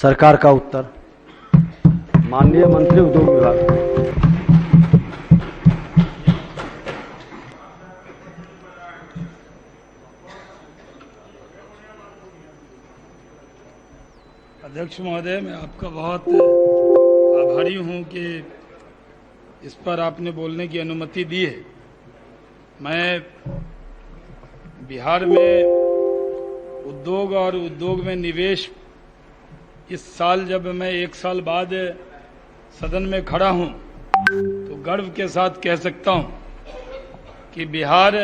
सरकार का उत्तर। माननीय मंत्री उद्योग विभाग। अध्यक्ष महोदय, मैं आपका बहुत आभारी हूं कि इस पर आपने बोलने की अनुमति दी है। मैं बिहार में उद्योग और उद्योग में निवेश इस साल जब मैं 1 साल बाद सदन में खड़ा हूं तो गर्व के साथ कह सकता हूं कि बिहार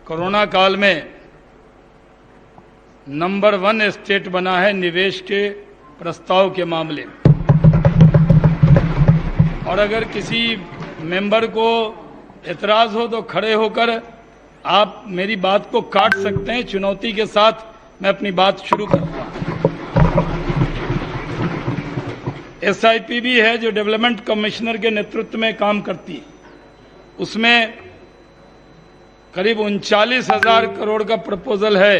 कोरोना काल में नंबर 1 स्टेट बना है निवेश के प्रस्ताव के मामले में। और अगर किसी मेंबर को एतराज हो तो खड़े होकर आप मेरी बात को काट सकते हैं। चुनौती के साथ मैं अपनी बात शुरू करता हूं। SIPB है जो डेवलपमेंट कमिश्नर के नेतृत्व में काम करती है, उसमें करीब 39,000 करोड़ का प्रपोजल है।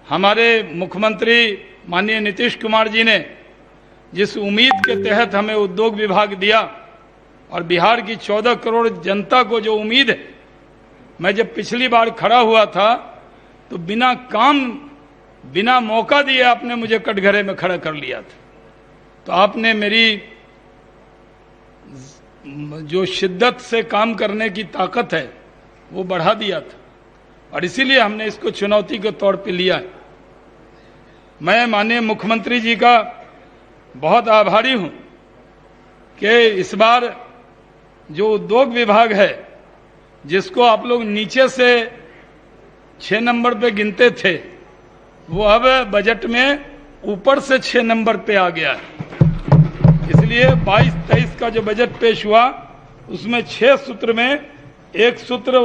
हमारे मुख्यमंत्री माननीय नीतीश कुमार जी ने जिस उम्मीद के तहत हमें उद्योग विभाग दिया और बिहार की 14 करोड़ जनता को जो उम्मीद है, मैं जब पिछली बार खड़ा हुआ था तो बिना मौका दिए आपने मुझे कटघरे में खड़ा कर लिया था। तो आपने मेरी जो शिद्दत से काम करने की ताकत है वो बढ़ा दिया था और इसीलिए हमने इसको चुनौती के तौर पे लिया है। मैं माननीय मुख्यमंत्री जी का बहुत आभारी हूं कि इस बार जो उद्योग विभाग है, जिसको आप लोग नीचे से 6 नंबर पे गिनते थे, वो अब बजट में ऊपर से 6 नंबर पे आ गया है। इसलिए 22-23 का जो बजट पेश हुआ उसमें 6 सूत्र में एक सूत्र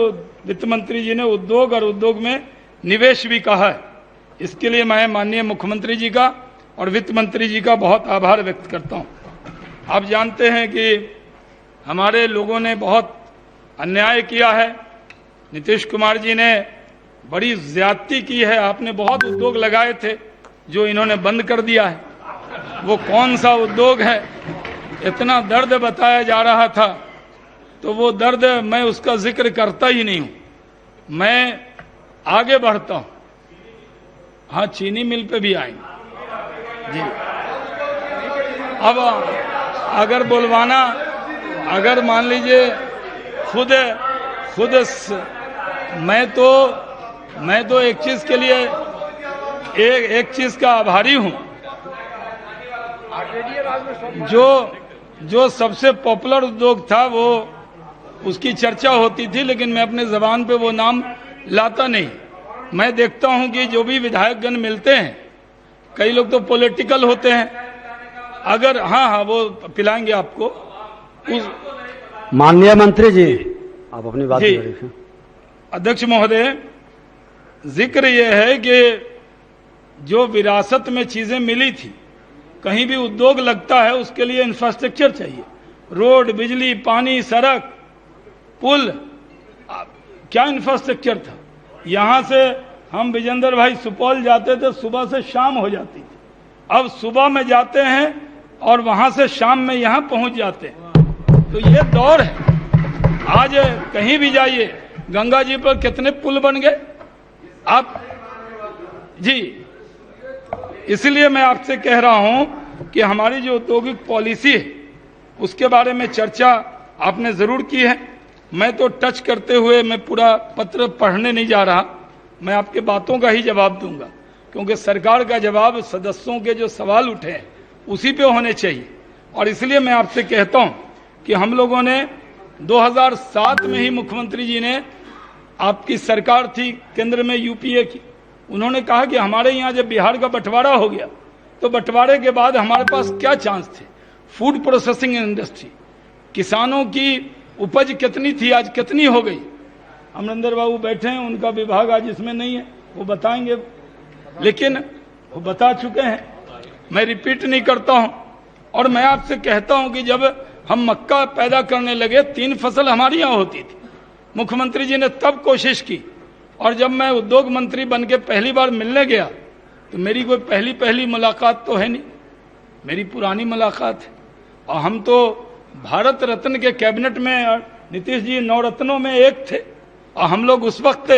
वित्त मंत्री जी ने उद्योग और उद्योग में निवेश भी कहा है। इसके लिए मैं माननीय मुख्यमंत्री जी का और वित्त मंत्री जी का बहुत आभार व्यक्त करता हूं। आप जानते हैं कि हमारे लोगों ने बहुत अन्याय किया है। नीतीश कुमार जी ने बड़ी ज्यादती की है। आपने बहुत उद्योग लगाए थे जो इन्होंने बंद कर दिया है। वो कौन सा उद्योग है, इतना दर्द बताया जा रहा था, तो वो दर्द मैं उसका जिक्र करता ही नहीं हूं। मैं आगे बढ़ता हूं। हाँ, चीनी मिल पे भी आएंगे जी। अब अगर बुलवाना, अगर मान लीजिए खुद मैं तो एक चीज के लिए एक चीज का आभारी हूं। जो सबसे पॉपुलर उद्योग था वो उसकी चर्चा होती थी, लेकिन मैं अपने जबान पे वो नाम लाता नहीं। मैं देखता हूं कि जो भी विधायकगण मिलते हैं, कई लोग तो पॉलिटिकल होते हैं। अगर हाँ वो पिलाएंगे आपको। माननीय मंत्री जी, आप अपनी बात करें। अध्यक्ष महोदय, जिक्र यह है कि जो विरासत में चीजें मिली थी, कहीं भी उद्योग लगता है उसके लिए इंफ्रास्ट्रक्चर चाहिए। रोड, बिजली, पानी, सड़क, पुल, क्या इंफ्रास्ट्रक्चर था। यहां से हम विजेंद्र भाई सुपौल जाते थे, सुबह से शाम हो जाती थी। अब सुबह में जाते हैं और वहां से शाम में यहां पहुंच जाते हैं। तो ये दौर है। आज कहीं भी जाइए, गंगा जी पर कितने पुल बन गए आप जी। इसलिए मैं आपसे कह रहा हूं कि हमारी जो औद्योगिक पॉलिसी है उसके बारे में चर्चा आपने जरूर की है। मैं तो टच करते हुए मैं पूरा पत्र पढ़ने नहीं जा रहा। मैं आपके बातों का ही जवाब दूंगा, क्योंकि सरकार का जवाब सदस्यों के जो सवाल उठे हैं उसी पे होने चाहिए। और इसलिए मैं आपसे कहता हूं कि हम लोगों ने 2007 में ही मुख्यमंत्री जी ने, आपकी सरकार थी केंद्र में यूपीए की, उन्होंने कहा कि हमारे यहाँ जब बिहार का बंटवारा हो गया तो बंटवारे के बाद हमारे पास क्या चांस थे। फूड प्रोसेसिंग इंडस्ट्री, किसानों की उपज कितनी थी, आज कितनी हो गई। अमरिंदर बाबू बैठे हैं, उनका विभाग आज इसमें नहीं है, वो बताएंगे, लेकिन वो बता चुके हैं, मैं रिपीट नहीं करता हूं। और मैं आपसे कहता हूं कि जब हम मक्का पैदा करने लगे, 3 फसल हमारी यहाँ होती थी। मुख्यमंत्री जी ने तब कोशिश की, और जब मैं उद्योग मंत्री बन के पहली बार मिलने गया तो मेरी कोई पहली पहली मुलाकात तो है नहीं, मेरी पुरानी मुलाकात है। और हम तो भारत रत्न के कैबिनेट में नीतीश जी नवरत्नों में एक थे, और हम लोग उस वक्त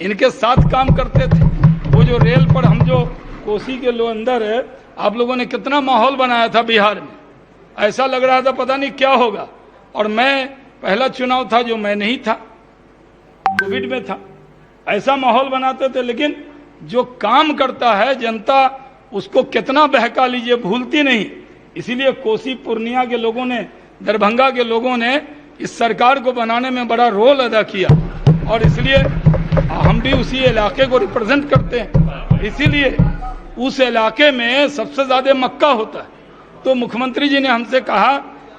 इनके साथ काम करते थे। वो जो रेल पर हम जो कोसी के अंदर है, आप लोगों ने कितना माहौल बनाया था बिहार में, ऐसा लग रहा था पता नहीं क्या होगा। और मैं पहला चुनाव था जो मैं नहीं था, कोविड में था, ऐसा माहौल बनाते थे। लेकिन जो काम करता है जनता उसको कितना बहका लीजिए, भूलती नहीं। इसीलिए कोसी पूर्णिया के लोगों ने, दरभंगा के लोगों ने इस सरकार को बनाने में बड़ा रोल अदा किया, और इसलिए हम भी उसी इलाके को रिप्रेजेंट करते हैं। इसीलिए उस इलाके में सबसे ज्यादा मक्का होता है। तो मुख्यमंत्री जी ने हमसे कहा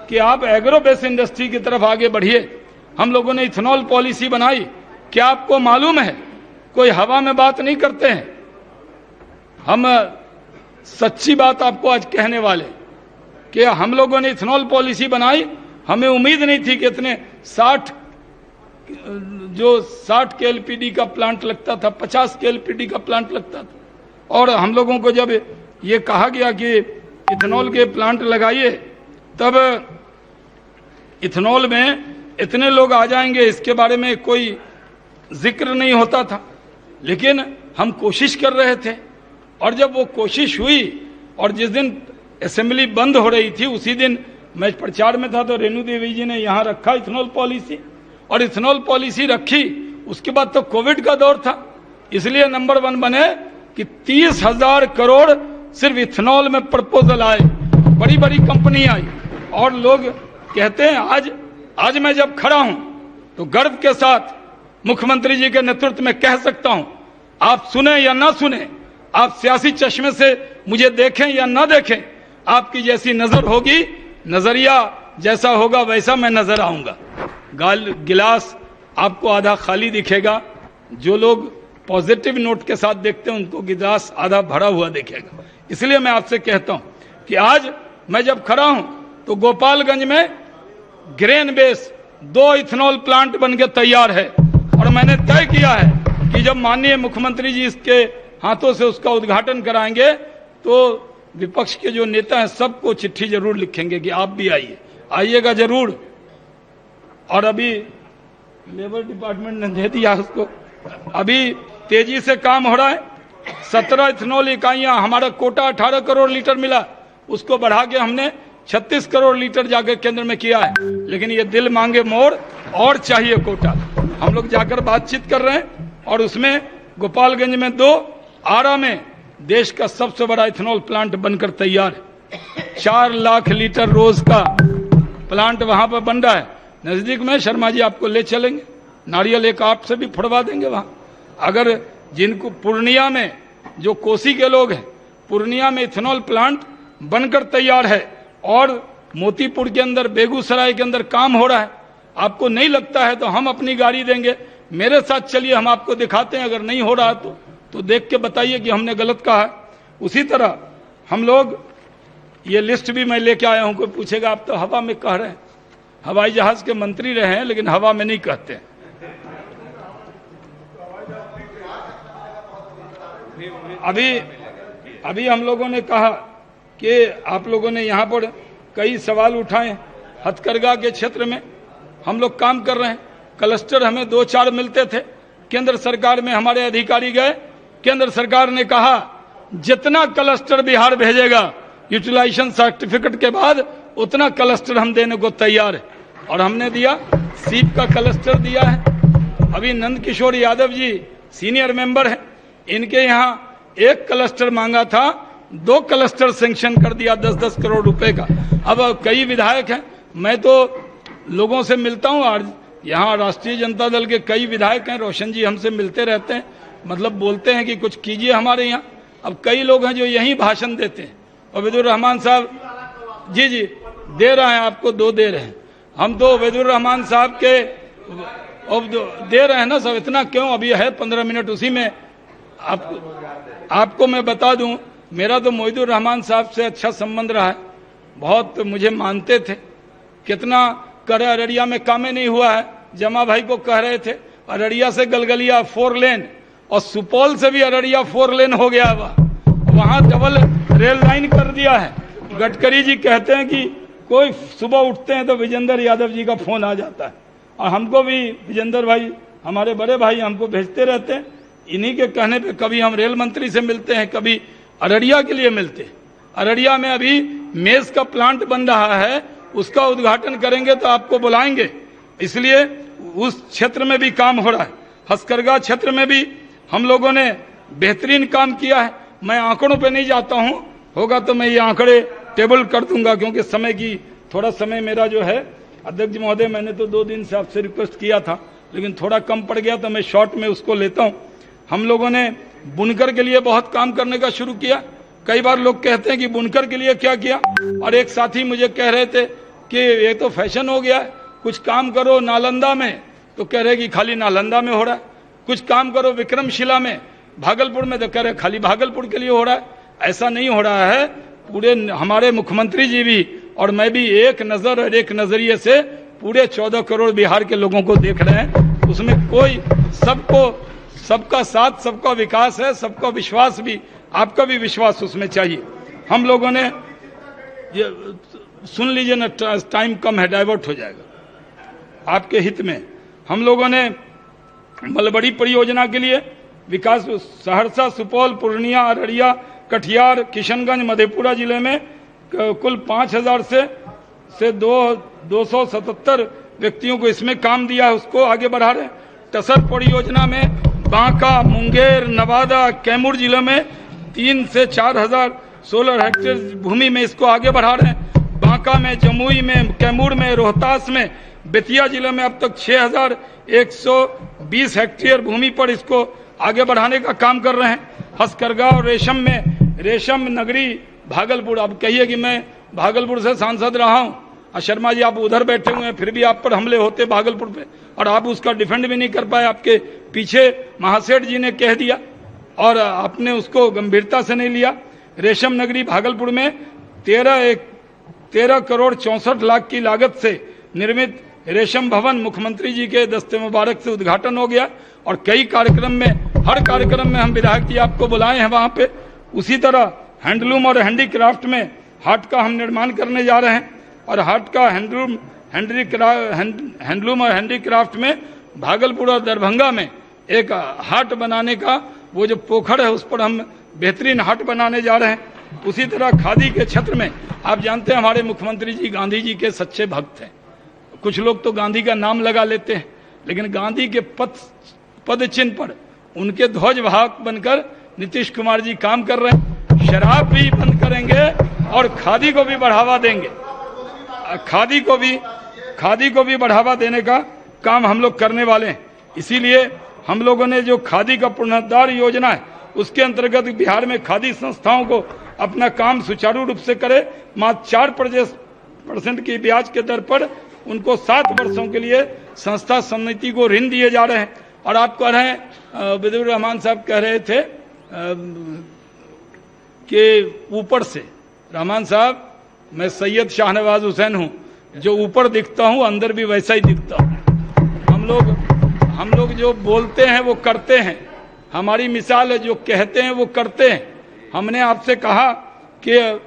कि आप एग्रो बेस इंडस्ट्री की तरफ आगे बढ़िए। हम लोगों ने इथेनॉल पॉलिसी बनाई। क्या आपको मालूम है, कोई हवा में बात नहीं करते हैं, हम सच्ची बात आपको आज कहने वाले कि हम लोगों ने इथेनॉल पॉलिसी बनाई। हमें उम्मीद नहीं थी कि इतने 60 KLPD का प्लांट लगता था, 50 KLPD का प्लांट लगता था। और हम लोगों को जब ये कहा गया कि इथेनॉल के प्लांट लगाइए, तब इथेनॉल में इतने लोग आ जाएंगे इसके बारे में कोई जिक्र नहीं होता था। लेकिन हम कोशिश कर रहे थे, और जब वो कोशिश हुई और जिस दिन असेंबली बंद हो रही थी उसी दिन मैं प्रचार में था, तो रेणु देवी जी ने यहाँ रखा इथेनॉल पॉलिसी, और इथेनॉल पॉलिसी रखी। उसके बाद तो कोविड का दौर था, इसलिए नंबर 1 बने कि 30,000 करोड़ सिर्फ इथेनॉल में प्रपोजल आए, बड़ी बड़ी कंपनी आई। और लोग कहते हैं आज मैं जब खड़ा हूं तो गर्व के साथ मुख्यमंत्री जी के नेतृत्व में कह सकता हूं, आप सुने या ना सुने, आप सियासी चश्मे से मुझे देखें या ना देखें, आपकी जैसी नजर होगी, नजरिया जैसा होगा वैसा मैं नजर आऊंगा। गिलास आपको आधा खाली दिखेगा, जो लोग पॉजिटिव नोट के साथ देखते हैं उनको गिलास आधा भरा हुआ दिखेगा। इसलिए मैं आपसे कहता हूं कि आज मैं जब खड़ा हूं तो गोपालगंज में ग्रेन बेस 2 इथेनॉल प्लांट बनके तैयार है, और मैंने तय किया है कि जब माननीय मुख्यमंत्री जी इसके हाथों से उसका उद्घाटन कराएंगे तो विपक्ष के जो नेता हैं सबको चिट्ठी जरूर लिखेंगे कि आप भी आइएगा जरूर। और अभी लेबर डिपार्टमेंट ने दे दिया उसको, अभी तेजी से काम हो रहा है। 17 इथेनॉल इकाइयां, हमारा कोटा 18 करोड़ लीटर मिला, उसको बढ़ा के हमने 36 करोड़ लीटर जाकर केंद्र में किया है। लेकिन ये दिल मांगे मोर और चाहिए कोटा। हम लोग जाकर बातचीत कर रहे हैं, और उसमें गोपालगंज में 2, आरा में देश का सबसे बड़ा इथेनॉल प्लांट बनकर तैयार है। 4 लाख लीटर रोज का प्लांट वहां पर बन रहा है। नजदीक में शर्मा जी आपको ले चलेंगे, नारियल एक आपसे भी फुड़वा देंगे वहां। अगर जिनको पूर्णिया में, जो कोसी के लोग हैं, पूर्णिया में इथेनॉल प्लांट बनकर तैयार है, और मोतीपुर के अंदर, बेगूसराय के अंदर काम हो रहा है। आपको नहीं लगता है तो हम अपनी गाड़ी देंगे, मेरे साथ चलिए, हम आपको दिखाते हैं। अगर नहीं हो रहा तो देख के बताइए कि हमने गलत कहा है। उसी तरह हम लोग, ये लिस्ट भी मैं लेके आया हूं। कोई पूछेगा आप तो हवा में कह रहे हैं, हवाई जहाज के मंत्री रहे हैं लेकिन हवा में नहीं कहते। अभी हम लोगों ने कहा कि आप लोगों ने यहाँ पर कई सवाल उठाए। हथकरघा के क्षेत्र में हम लोग काम कर रहे हैं। क्लस्टर हमें 2-4 मिलते थे, केंद्र सरकार में हमारे अधिकारी गए, केंद्र सरकार ने कहा जितना क्लस्टर बिहार भेजेगा यूटिलाइजेशन सर्टिफिकेट के बाद उतना क्लस्टर हम देने को तैयार है, और हमने दिया। सीप का क्लस्टर दिया है। अभी नंद किशोर यादव जी सीनियर मेंबर हैं, इनके यहाँ 1 क्लस्टर मांगा था, 2 क्लस्टर सैंक्शन कर दिया 10-10 करोड़ रुपए का। अब कई विधायक हैं, मैं तो लोगों से मिलता हूँ, और यहाँ राष्ट्रीय जनता दल के कई विधायक हैं, रोशन जी हमसे मिलते रहते हैं, मतलब बोलते हैं कि कुछ कीजिए हमारे यहाँ। अब कई लोग हैं जो यही भाषण देते हैं। उबैदुर रहमान साहब जी दे रहे हैं, आपको 2 दे रहे हैं। हम तो उबैदुर रहमान साहब के दे रहे हैं ना सब, इतना क्यों, अभी है 15 मिनट, उसी में आपको मैं बता दूं, मेरा तो मोहिदुर रहमान साहब से अच्छा संबंध रहा है, बहुत मुझे मानते थे। कितना करे, अररिया में काम नहीं हुआ है, जमा भाई को कह रहे थे अररिया से गलगलिया 4 लेन, और सुपौल से भी अररिया 4 लेन हो गया हुआ, वहां डबल रेल लाइन कर दिया है। गडकरी जी कहते हैं कि कोई सुबह उठते हैं तो विजेंद्र यादव जी का फोन आ जाता है, और हमको भी विजेंद्र भाई, हमारे बड़े भाई हमको भेजते रहते हैं। इन्हीं के कहने पे कभी हम रेल मंत्री से मिलते हैं, कभी अररिया के लिए मिलते हैं। अररिया में अभी मेज का प्लांट बन रहा है, उसका उद्घाटन करेंगे तो आपको बुलाएंगे, इसलिए उस क्षेत्र में भी काम हो रहा है। हथकरघा क्षेत्र में भी हम लोगों ने बेहतरीन काम किया है। मैं आंकड़ों पे नहीं जाता हूं, होगा तो मैं ये आंकड़े टेबल कर दूंगा, क्योंकि समय की थोड़ा समय मेरा जो है, अध्यक्ष महोदय मैंने तो 2 दिन से आपसे रिक्वेस्ट किया था, लेकिन थोड़ा कम पड़ गया तो मैं शॉर्ट में उसको लेता हूं। हम लोगों ने बुनकर के लिए बहुत काम करने का शुरू किया। कई बार लोग कहते हैं कि बुनकर के लिए क्या किया, और एक साथी मुझे कह रहे थे कि ये तो फैशन हो गया है, कुछ काम करो नालंदा में, तो कह रहे कि खाली नालंदा में हो रहा है। कुछ काम करो विक्रमशिला में, भागलपुर में, तो कह रहे खाली भागलपुर के लिए हो रहा है। ऐसा नहीं हो रहा है। पूरे हमारे मुख्यमंत्री जी भी और मैं भी एक नजर और एक नजरिए से पूरे 14 करोड़ बिहार के लोगों को देख रहे हैं। उसमें कोई सबका साथ, सबका विकास है, सबका विश्वास भी, आपका भी विश्वास उसमें चाहिए। हम लोगों ने ये सुन लीजिए ना, टाइम कम है, डाइवर्ट हो जाएगा आपके हित में। हम लोगों ने मलबड़ी परियोजना के लिए विकास सहरसा, सुपौल, पूर्णिया, अररिया, कटिहार, किशनगंज, मधेपुरा जिले में कुल 5000 से 277 व्यक्तियों को इसमें काम दिया है, उसको आगे बढ़ा रहे हैं। टसर परियोजना में बांका, मुंगेर, नवादा, कैमूर जिले में 3 से 4000 16 हेक्टेयर भूमि में इसको आगे बढ़ा रहे हैं। बांका में, जमुई में, कैमूर में, रोहतास में, बेतिया जिले में अब तक 6120 हेक्टेयर भूमि पर इसको आगे बढ़ाने का काम कर रहे हैं। हथकरघा और रेशम में रेशम नगरी भागलपुर, अब कहिए कि मैं भागलपुर से सांसद रहा हूं, और शर्मा जी आप उधर बैठे हुए हैं, फिर भी आप पर हमले होते भागलपुर पे, और आप उसका डिफेंड भी नहीं कर पाए। आपके पीछे महासेठ जी ने कह दिया और आपने उसको गंभीरता से नहीं लिया। रेशम नगरी भागलपुर में 13 करोड़ 64 लाख की लागत से निर्मित रेशम भवन मुख्यमंत्री जी के दस्ते मुबारक से उद्घाटन हो गया, और कई कार्यक्रम में, हर कार्यक्रम में हम विधायक जी आपको बुलाए हैं वहां पे। उसी तरह हैंडलूम और हैंडीक्राफ्ट में हाट का हम निर्माण करने जा रहे हैं, और हाट का हैंडलूम और हैंडीक्राफ्ट में भागलपुर और दरभंगा में एक हाट बनाने का, वो जो पोखर है उस पर हम बेहतरीन हाट बनाने जा रहे हैं। उसी तरह खादी के क्षेत्र में आप जानते हैं हमारे मुख्यमंत्री जी गांधी जी के सच्चे भक्त हैं। कुछ लोग तो गांधी का नाम लगा लेते हैं, लेकिन गांधी के पद चिन्ह पर उनके ध्वज वाहक बनकर नीतीश कुमार जी काम कर रहे हैं। शराब भी बंद करेंगे और खादी को भी बढ़ावा देंगे। खादी को भी बढ़ावा देने का काम हम लोग करने वाले हैं। इसीलिए हम लोगों ने जो खादी का पुनरुद्धार योजना है, उसके अंतर्गत बिहार में खादी संस्थाओं को अपना काम सुचारू रूप से करे, मात्र 4% की ब्याज के दर पर उनको 7 वर्षों के लिए संस्था समिति को ऋण दिए जा रहे हैं। और आप कह रहे हैं, बिदुर रहमान साहब कह रहे थे कि ऊपर से, रहमान साहब मैं सैयद शाहनवाज हुसैन हूं, जो ऊपर दिखता हूं अंदर भी वैसा ही दिखता हूं। हम लोग जो बोलते हैं वो करते हैं, हमारी मिसाल है, जो कहते हैं वो करते हैं। हमने आपसे कहा कि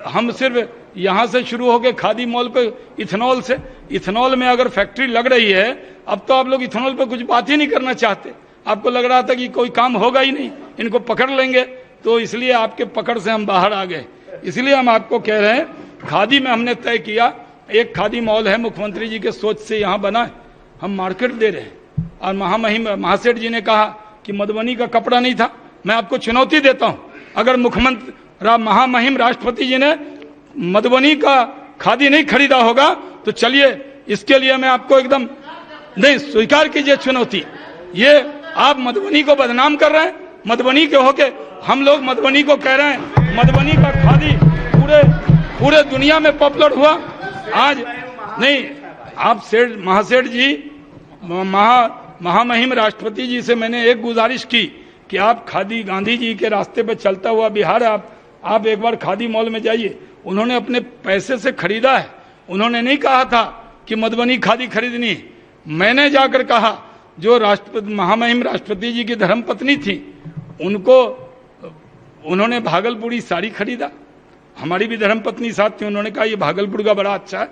हम सिर्फ यहां से शुरू होकर खादी मॉल पे इथेनॉल में अगर फैक्ट्री लग रही है, अब तो आप लोग इथेनॉल पे कुछ बात ही नहीं करना चाहते। आपको लग रहा था कि कोई काम होगा ही नहीं, इनको पकड़ लेंगे, तो इसलिए आपके पकड़ से हम बाहर आ गए। इसलिए हम आपको कह रहे हैं, खादी में हमने तय किया, एक खादी मॉल है मुख्यमंत्री जी के सोच से यहाँ बना है, हम मार्केट दे रहे हैं। और महासेठ जी ने कहा कि मधुबनी का कपड़ा नहीं था। मैं आपको चुनौती देता हूं, अगर महामहिम राष्ट्रपति जी ने मधुबनी का खादी नहीं खरीदा होगा तो चलिए, इसके लिए मैं आपको एकदम नहीं, स्वीकार कीजिए चुनौती। ये आप मधुबनी को बदनाम कर रहे हैं, मधुबनी के होके हम लोग मधुबनी को कह रहे हैं, मधुबनी का खादी पूरे दुनिया में पॉपुलर हुआ। आज नहीं, आप महासेठ जी, महामहिम राष्ट्रपति जी से मैंने एक गुजारिश की कि आप खादी, गांधी जी के रास्ते पर चलता हुआ बिहार, आप एक बार खादी मॉल में जाइए। उन्होंने अपने पैसे से खरीदा है, उन्होंने नहीं कहा था कि मधुबनी खादी खरीदनी है। मैंने जाकर कहा, जो महामहिम राष्ट्रपति जी की धर्मपत्नी थी, उनको उन्होंने भागलपुरी साड़ी खरीदा, हमारी भी धर्मपत्नी साथ थी, उन्होंने कहा ये भागलपुर का बड़ा अच्छा है।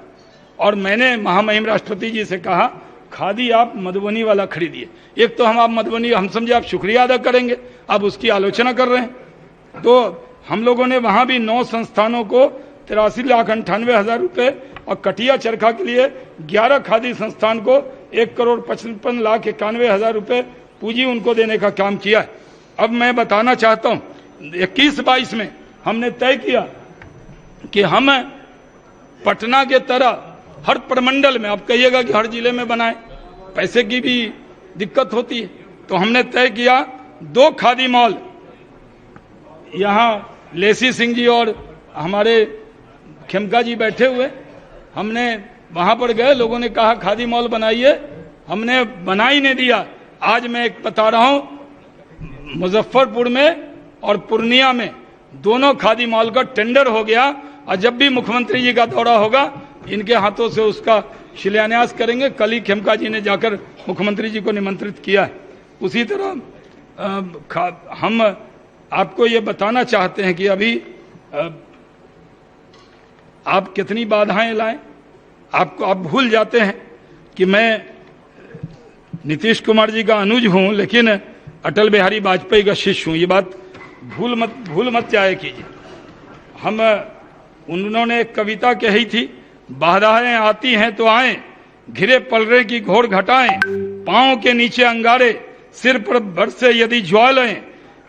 और मैंने महामहिम राष्ट्रपति जी से कहा खादी आप मधुबनी वाला खरीदिए। एक तो आप मधुबनी, हम समझे आप शुक्रिया अदा करेंगे, आप उसकी आलोचना कर रहे हैं। तो हम लोगों ने वहां भी 9 संस्थानों को 83,98,000 रुपए और कटिया चरखा के लिए 11 खादी संस्थान को 1,55,91,000 रुपए पूंजी उनको देने का काम किया है। अब मैं बताना चाहता हूं 21-22 में हमने तय किया कि हम पटना के तरह हर प्रमंडल में, आप कहिएगा कि हर जिले में बनाएं, पैसे की भी दिक्कत होती है, तो हमने तय किया 2 खादी मॉल, यहाँ लेसी सिंह जी और हमारे खेमका जी बैठे हुए, हमने वहां पर गए, लोगों ने कहा खादी मॉल बनाइए, हमने बना ही नहीं दिया। आज मैं एक बता रहा हूं, मुजफ्फरपुर में और पूर्णिया में दोनों खादी मॉल का टेंडर हो गया, और जब भी मुख्यमंत्री जी का दौरा होगा इनके हाथों से उसका शिलान्यास करेंगे। कल ही खेमका जी ने जाकर मुख्यमंत्री जी को निमंत्रित किया है। उसी तरह हम आपको ये बताना चाहते हैं कि अभी आप कितनी बाधाएं लाएं, आप भूल जाते हैं कि मैं नीतीश कुमार जी का अनुज हूं, लेकिन अटल बिहारी वाजपेयी का शिष्य हूं। ये बात भूल मत जाया कीजिए। उन्होंने एक कविता कही थी, बाधाएं आती हैं तो आए, घिरे पलरे की घोर घटाएं, पांव के नीचे अंगारे, सिर पर बरसे यदि ज्वालाएं,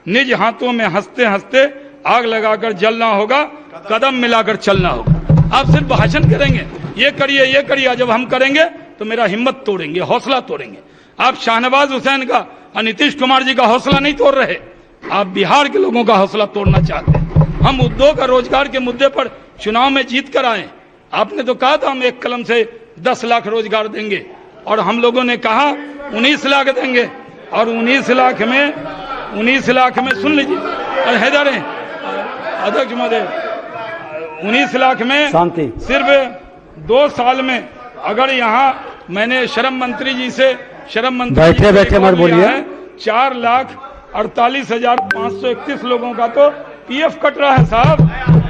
निज हाथों में हंसते हंसते आग लगाकर जलना होगा, कदम मिलाकर चलना होगा। आप सिर्फ भाषण करेंगे, ये करिए, जब हम करेंगे तो मेरा हिम्मत तोड़ेंगे, हौसला तोड़ेंगे। आप शाहनवाज हुसैन का और नीतीश कुमार जी का हौसला नहीं तोड़ रहे, आप बिहार के लोगों का हौसला तोड़ना चाहते हैं। हम उद्योग और रोजगार के मुद्दे पर चुनाव में जीत कर आए। आपने तो कहा था हम एक कलम से 10 लाख रोजगार देंगे, और हम लोगों ने कहा 19 लाख देंगे, और 19 लाख में सुन लीजिए, और हैदर हैं अध्यक्ष महोदय, 19 लाख में शांति सिर्फ 2 साल में, अगर यहाँ मैंने श्रम मंत्री जी से बैठे मत बोलिए, 4,48,531 लोगों का तो पीएफ कट रहा है साहब।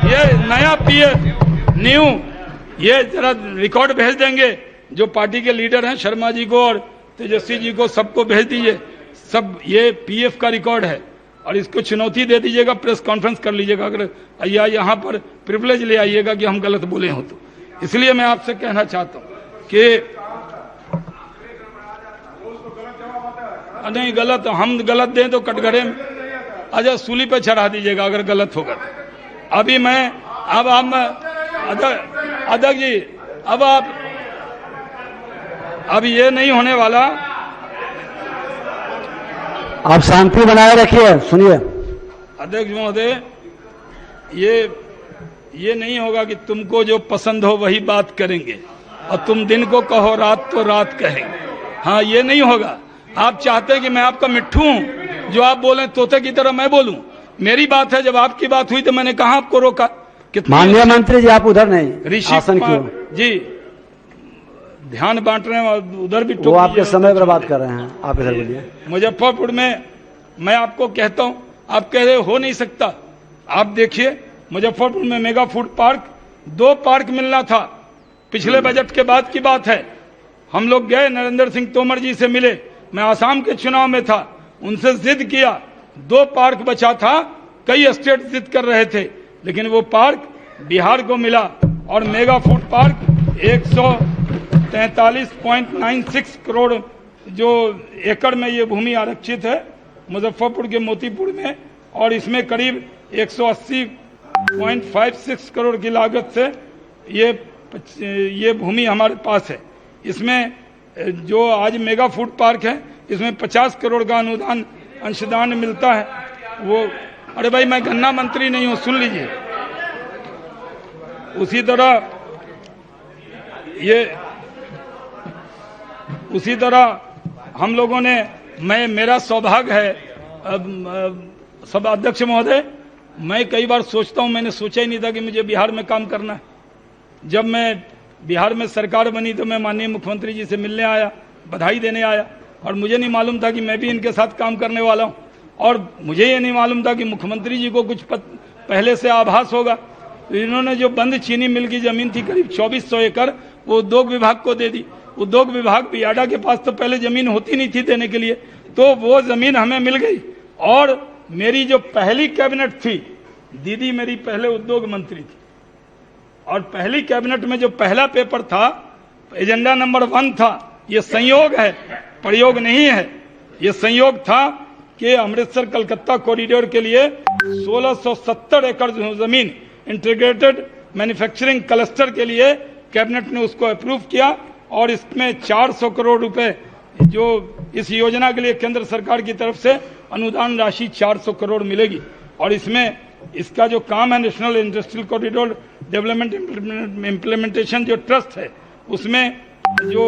ये नया पीएफ न्यू, ये जरा रिकॉर्ड भेज देंगे, जो पार्टी के लीडर हैं शर्मा जी को और तेजस्वी जी को, सबको भेज दीजिए, सब ये पीएफ का रिकॉर्ड है, और इसको चुनौती दे दीजिएगा, प्रेस कॉन्फ्रेंस कर लीजिएगा, अगर या यहाँ पर प्रिविलेज ले आइएगा कि हम गलत बोले हो तो। इसलिए मैं आपसे कहना चाहता हूँ कि नहीं, गलत हम गलत दें तो कटघरे में अच्छा सूली पे चढ़ा दीजिएगा अगर गलत होगा तो। अभी मैं अब आप अध्यक्ष जी, अब ये नहीं होने वाला, आप शांति बनाए रखिए। सुनिए अध्यक्ष महोदय, ये नहीं होगा कि तुमको जो पसंद हो वही बात करेंगे, और तुम दिन को कहो रात तो रात कहेंगे। हाँ, ये नहीं होगा। आप चाहते हैं कि मैं आपका मिट्ठू हूं, जो आप बोले तोते की तरह मैं बोलूं। मेरी बात है, जब आपकी बात हुई तो मैंने कहा आपको रोका। माननीय मंत्री जी, आप उधर नहीं, ऋषि जी ध्यान बांट रहे हैं, उधर भी वो आपके समय बर्बाद कर रहे हैं, आप इधर बोलिए। मुजफ्फरपुर में मैं आपको कहता हूं, आप कह रहे हो नहीं सकता। आप देखिए मुजफ्फरपुर में मेगा फूड पार्क, 2 पार्क मिलना था, पिछले बजट के बाद की बात है। हम लोग गए, नरेंद्र सिंह तोमर जी से मिले, मैं आसाम के चुनाव में था, उनसे जिद किया, 2 पार्क बचा था, कई स्टेट जिद कर रहे थे, लेकिन वो पार्क बिहार को मिला। और मेगा फूड पार्क 143.96 करोड़ जो एकड़ में ये भूमि आरक्षित है मुजफ्फरपुर के मोतीपुर में, और इसमें करीब 180.56 करोड़ की लागत से ये भूमि हमारे पास है। इसमें जो आज मेगा फूड पार्क है, इसमें 50 करोड़ का अनुदान अंशदान मिलता है। वो अरे भाई, मैं गन्ना मंत्री नहीं हूं, सुन लीजिए। उसी तरह हम लोगों ने, मेरा सौभाग्य है सब अध्यक्ष महोदय, मैं कई बार सोचता हूं, मैंने सोचा ही नहीं था कि मुझे बिहार में काम करना है। जब मैं बिहार में सरकार बनी तो मैं माननीय मुख्यमंत्री जी से मिलने आया, बधाई देने आया, और मुझे नहीं मालूम था कि मैं भी इनके साथ काम करने वाला हूं। और मुझे ये नहीं मालूम था कि मुख्यमंत्री जी को कुछ पहले से आभास होगा। तो इन्होंने जो बंद चीनी मिल की जमीन थी करीब 2400 एकड़, वो उद्योग विभाग को दे दी। उद्योग विभाग बियाडा के पास तो पहले जमीन होती नहीं थी देने के लिए, तो वो जमीन हमें मिल गई। और मेरी जो पहली कैबिनेट थी, दीदी मेरी पहले उद्योग मंत्री थी, और पहली कैबिनेट में जो पहला पेपर था, एजेंडा नंबर 1 था, ये संयोग है, प्रयोग नहीं है, ये संयोग था कि अमृतसर कलकत्ता कॉरिडोर के लिए 1670 एकड़ जमीन इंटीग्रेटेड मैन्युफैक्चरिंग क्लस्टर के लिए कैबिनेट ने उसको अप्रूव किया, और इसमें 400 करोड़ रुपए जो इस योजना के लिए केंद्र सरकार की तरफ से अनुदान राशि 400 करोड़ मिलेगी। और इसमें इसका जो काम है, national industrial corridor development implementation जो ट्रस्ट है, उसमें जो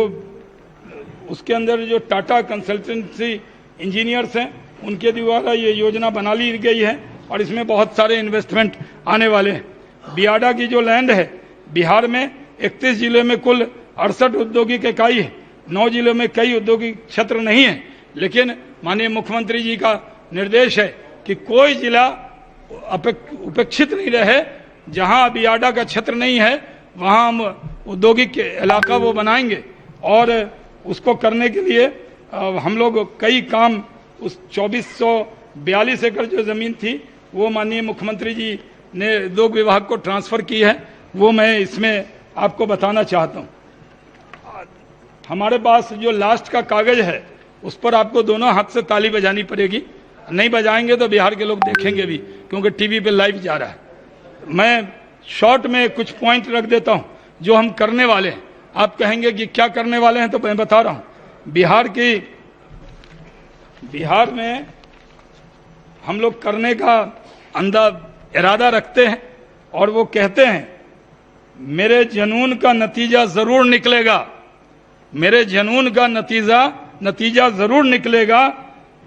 उसके अंदर जो टाटा कंसल्टेंसी इंजीनियर्स हैं, उनके द्वारा ये योजना बना ली गई है, और इसमें बहुत सारे इन्वेस्टमेंट आने वाले हैं। बियाडा की जो लैंड है, बिहार में 31 जिले में कुल 68 औद्योगिक इकाई है, 9 जिलों में कई औद्योगिक क्षेत्र नहीं है, लेकिन माननीय मुख्यमंत्री जी का निर्देश है कि कोई जिला उपेक्षित नहीं रहे। जहां बियाडा का क्षेत्र नहीं है, वहां हम औद्योगिक इलाका वो बनाएंगे, और उसको करने के लिए हम लोग कई काम, उस 2442 एकड़ जो जमीन थी, वो माननीय मुख्यमंत्री जी ने उद्योग विभाग को ट्रांसफर की है, वो मैं इसमें आपको बताना चाहता हूँ। हमारे पास जो लास्ट का कागज है, उस पर आपको दोनों हाथ से ताली बजानी पड़ेगी, नहीं बजाएंगे तो बिहार के लोग देखेंगे भी, क्योंकि टीवी पे लाइव जा रहा है। मैं शॉर्ट में कुछ पॉइंट रख देता हूं जो हम करने वाले हैं। आप कहेंगे कि क्या करने वाले हैं, तो मैं बता रहा हूं। बिहार में हम लोग करने का इरादा रखते हैं, और वो कहते हैं मेरे जुनून का नतीजा जरूर निकलेगा, मेरे जुनून का नतीजा जरूर निकलेगा,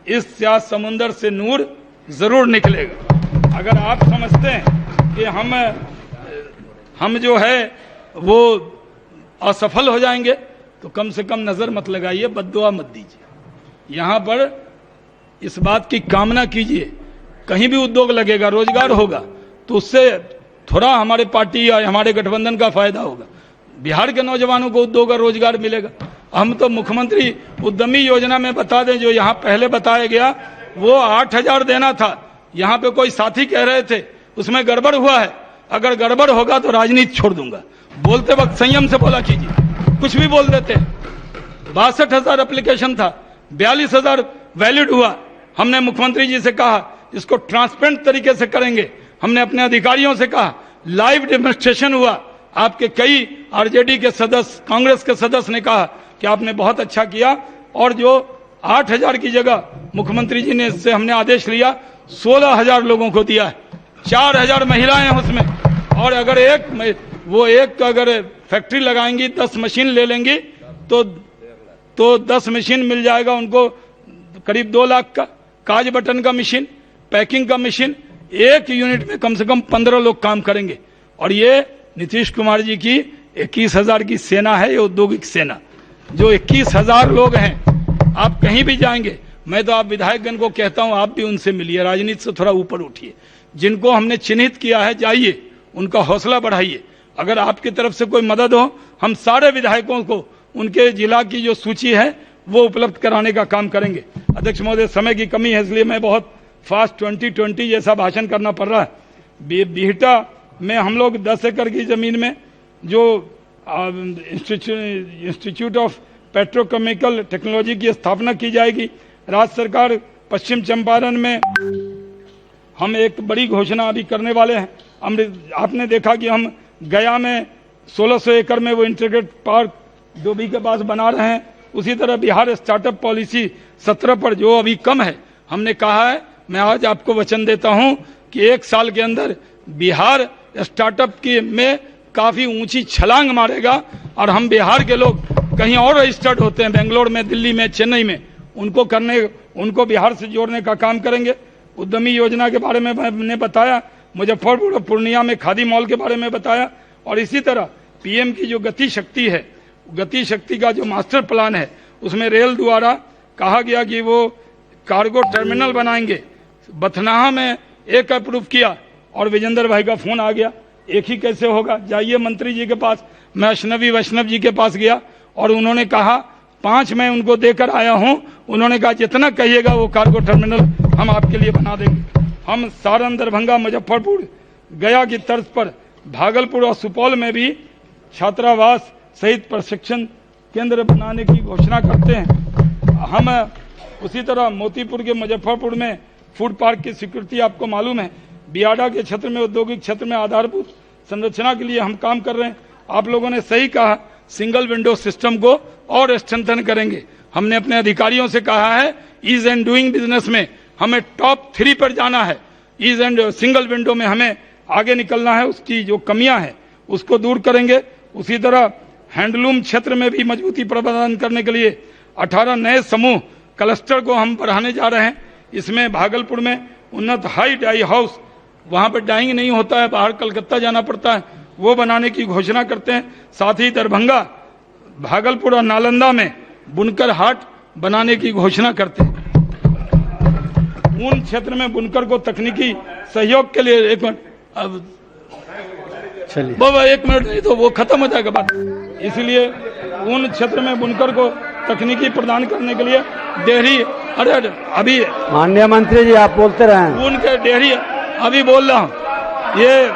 इस स्याह समुंदर से नूर जरूर निकलेगा। अगर आप समझते हैं कि हम जो है वो असफल हो जाएंगे, तो कम से कम नजर मत लगाइए, बद्दुआ मत दीजिए। यहां पर इस बात की कामना कीजिए, कहीं भी उद्योग लगेगा, रोजगार होगा, तो उससे थोड़ा हमारे पार्टी या हमारे गठबंधन का फायदा होगा। बिहार के नौजवानों को उद्योग और रोजगार मिलेगा। हम तो मुख्यमंत्री उद्यमी योजना में बता दें, जो यहाँ पहले बताया गया, वो 8000 देना था। यहाँ पे कोई साथी कह रहे थे उसमें गड़बड़ हुआ है। अगर गड़बड़ होगा तो राजनीति छोड़ दूंगा। बोलते वक्त संयम से बोला कीजिए, कुछ भी बोल देते। 62,000 एप्लीकेशन था, 42,000 वैलिड हुआ। हमने मुख्यमंत्री जी से कहा इसको ट्रांसपेरेंट तरीके से करेंगे। हमने अपने अधिकारियों से कहा, लाइव डेमोन्स्ट्रेशन हुआ। आपके कई आरजेडी के सदस्य, कांग्रेस के सदस्य ने कहा कि आपने बहुत अच्छा किया, और जो 8,000 की जगह मुख्यमंत्री जी ने इससे हमने आदेश लिया 16,000 लोगों को दिया है। 4,000 महिलाएं हैं उसमें, और अगर एक अगर फैक्ट्री लगाएंगी, 10 मशीन ले लेंगी, तो 10 मशीन मिल जाएगा उनको, करीब 2 लाख का। काज बटन का मशीन, पैकिंग का मशीन, एक यूनिट में कम से कम 15 लोग काम करेंगे। और ये नीतीश कुमार जी की 21,000 की सेना है, ये औद्योगिक सेना, जो 21,000 लोग हैं। आप कहीं भी जाएंगे, मैं तो आप विधायकगण को कहता हूं, आप भी उनसे मिलिए, राजनीति से थोड़ा ऊपर उठिए। जिनको हमने चिन्हित किया है, जाइए, उनका हौसला बढ़ाइए। अगर आपकी तरफ से कोई मदद हो, हम सारे विधायकों को उनके जिला की जो सूची है वो उपलब्ध कराने का काम करेंगे। अध्यक्ष महोदय, समय की कमी है, इसलिए मैं बहुत फास्ट 2020 जैसा भाषण करना पड़ रहा है। बिहटा में हम लोग 10 एकड़ की जमीन में जो इंस्टीट्यूट ऑफ पेट्रोकेमिकल टेक्नोलॉजी की स्थापना की जाएगी। राज्य सरकार पश्चिम चंपारण में हम एक बड़ी घोषणा अभी करने वाले हैं। आपने देखा कि हम गया में 1600 एकड़ में वो इंटीग्रेटेड पार्क डोभी के पास बना रहे हैं। उसी तरह बिहार स्टार्टअप पॉलिसी 17 पर जो अभी कम है, हमने कहा है, मैं आज आपको वचन देता हूं कि 1 साल के अंदर बिहार स्टार्टअप की में काफी ऊंची छलांग मारेगा। और हम बिहार के लोग कहीं और रजिस्टर्ड होते हैं, बेंगलोर में, दिल्ली में, चेन्नई में, उनको बिहार से जोड़ने का काम करेंगे। उद्यमी योजना के बारे में मैंने बताया, मुजफ्फरपुर और पूर्णिया में खादी मॉल के बारे में बताया। और इसी तरह पीएम की जो गति शक्ति है, गति शक्ति का जो मास्टर प्लान है, उसमें रेल द्वारा कहा गया कि वो कार्गो टर्मिनल बनाएंगे, बथनाहा में एक अप्रूव किया और विजेंद्र भाई का फोन आ गया, एक ही कैसे होगा? जाइए मंत्री जी के पास। मैं अश्नवी वैष्णव जी के पास गया और उन्होंने कहा 5 मैं उनको देकर आया हूं। उन्होंने कहा जितना कहिएगा वो कार्गो टर्मिनल हम आपके लिए बना देंगे। हम सारण, दरभंगा, मुजफ्फरपुर, गया की तर्ज पर भागलपुर और सुपौल में भी छात्रावास सहित प्रशिक्षण केंद्र बनाने की घोषणा करते हैं। हम उसी तरह मोतीपुर के मुजफ्फरपुर में फूड पार्क की स्वीकृति आपको मालूम है। बियाडा के क्षेत्र में, औद्योगिक क्षेत्र में आधारभूत संरचना के लिए हम काम कर रहे हैं। आप लोगों ने सही कहा, सिंगल विंडो सिस्टम को और स्ट्रेंथन करेंगे। हमने अपने अधिकारियों से कहा है ईज एंड डूइंग बिजनेस में हमें टॉप 3 पर जाना है। ईज एंड सिंगल विंडो में हमें आगे निकलना है, उसकी जो कमियां हैं उसको दूर करेंगे। उसी तरह हैंडलूम क्षेत्र में भी मजबूती प्रदान करने के लिए 18 नए समूह क्लस्टर को हम बढ़ाने जा रहे हैं। इसमें भागलपुर में उन्नत हाई डाई हाउस, वहां पर डाइंग नहीं होता है, बाहर कलकत्ता जाना पड़ता है, वो बनाने की घोषणा करते हैं। साथ ही दरभंगा, भागलपुर और नालंदा में बुनकर हाट बनाने की घोषणा करते हैं। ऊन क्षेत्र में बुनकर को तकनीकी सहयोग के लिए 1 मिनट, अब चलिए बाबा 1 मिनट नहीं तो वो खत्म हो जाएगा बात। इसलिए ऊन क्षेत्र में बुनकर को तकनीकी प्रदान करने के लिए डेयरी, अरे अभी माननीय मंत्री जी आप बोलते रहे। ऊन के डेयरी अभी बोल रहा हूं। ये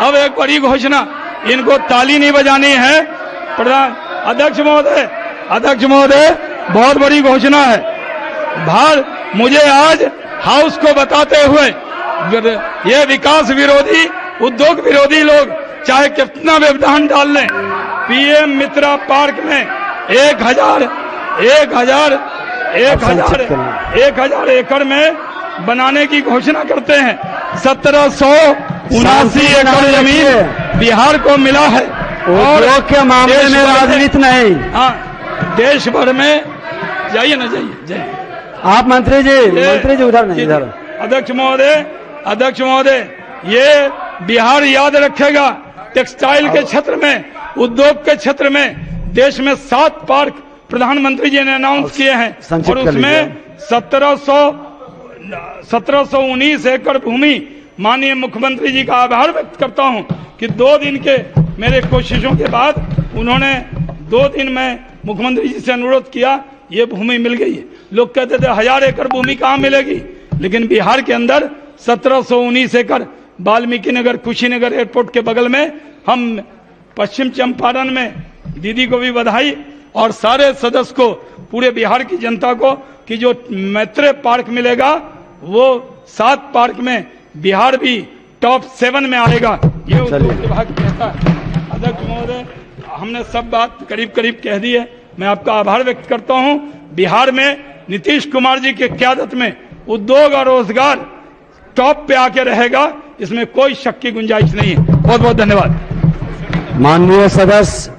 अब एक बड़ी घोषणा, इनको ताली नहीं बजानी है। प्रधान अध्यक्ष महोदय बहुत बड़ी घोषणा है। मुझे आज हाउस को बताते हुए ये विकास विरोधी, उद्योग विरोधी लोग चाहे कितना व्यवधान डाल लें, पीएम मित्रा पार्क में 1000 एकड़ में बनाने की घोषणा करते हैं। 1779 एकड़ जमीन बिहार को मिला है। और के मामले में राजनीति नहीं। हाँ, देश भर में जाइए ना, जाइए आप मंत्री जी उधर नहीं, इधर। अध्यक्ष महोदय ये बिहार याद रखेगा। टेक्सटाइल के क्षेत्र में, उद्योग के क्षेत्र में देश में 7 पार्क प्रधानमंत्री जी ने अनाउंस किए हैं और उसमें 1719 एकड़ भूमि। माननीय मुख्यमंत्री जी का आभार व्यक्त करता हूं कि 2 दिन के मेरे कोशिशों के बाद उन्होंने 2 दिन में मुख्यमंत्री जी से अनुरोध किया, ये भूमि मिल गई है। लोग कहते थे 1000 एकड़ भूमि कहां मिलेगी, लेकिन बिहार के अंदर 1719 एकड़ वाल्मीकि नगर, कुशीनगर एयरपोर्ट के बगल में। हम पश्चिम चंपारण में दीदी को भी बधाई और सारे सदस्य को, पूरे बिहार की जनता को, कि जो मैत्रेय पार्क मिलेगा वो 7 पार्क में बिहार भी टॉप 7 में आएगा, ये उद्योग विभाग कहता है। अध्यक्ष महोदय हमने सब बात करीब करीब कह दी है। मैं आपका आभार व्यक्त करता हूं। बिहार में नीतीश कुमार जी के क़यादत में उद्योग और रोजगार टॉप पे आके रहेगा, इसमें कोई शक की गुंजाइश नहीं है। बहुत बहुत धन्यवाद। माननीय सदस्य